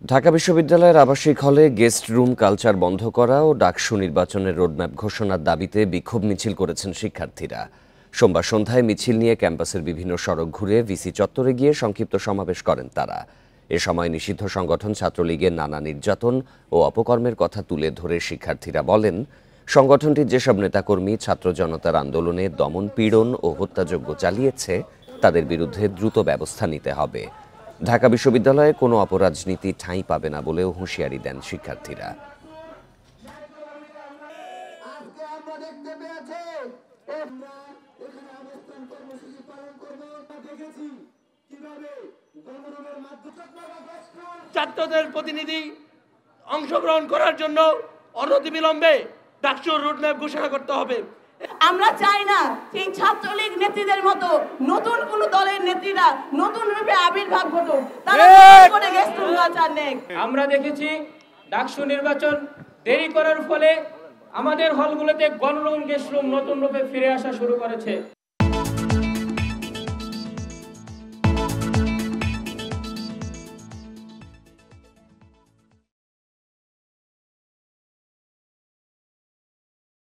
ঢাকা বিশ্ববিদ্যালয়ের আবাসিক হলে গেস্ট রুম কালচার বন্ধ করা ও ডাকসু নির্বাচনের রোডম্যাপ ঘোষণার দাবিতে বিক্ষোভ মিছিল করেছেন শিক্ষার্থীরা। সোমবার সন্ধ্যায় মিছিল নিয়ে ক্যাম্পাসের বিভিন্ন সড়ক ঘুরে ভিসি চত্বরে গিয়ে সংক্ষিপ্ত সমাবেশ করেন তারা। এ সময় নিষিদ্ধ সংগঠন ছাত্রলীগের নানা নির্যাতন ও অপকর্মের কথা তুলে ধরে শিক্ষার্থীরা বলেন, সংগঠনটির যেসব নেতাকর্মী ছাত্র জনতার আন্দোলনে দমন পীড়ন ও হত্যাযজ্ঞ চালিয়েছে তাদের বিরুদ্ধে দ্রুত ব্যবস্থা নিতে হবে। ঢাকা বিশ্ববিদ্যালয়ে কোনো অপরাজনীতি ঠাঁই পাবে না বলেও হুঁশিয়ারি দেন শিক্ষার্থীরা। ছাত্রদের প্রতিনিধি অংশগ্রহণ করার জন্য অনতিবিলম্বে ডাকসুর রুটম্যাপ ঘোষণা করতে হবে। আমরা চাই না সেই ছাত্রলীগ নেত্রীদের মতো নতুন কোন দলের নেত্রীরা নতুন রূপে আবির্ভাব ঘটুক, তারা করে গেস্ট রুম কালচার নেক। আমরা দেখেছি ডাকসু নির্বাচন দেরি করার ফলে আমাদের হলগুলোতে গণরুম গেস্ট রুম নতুন রূপে ফিরে আসা শুরু করেছে।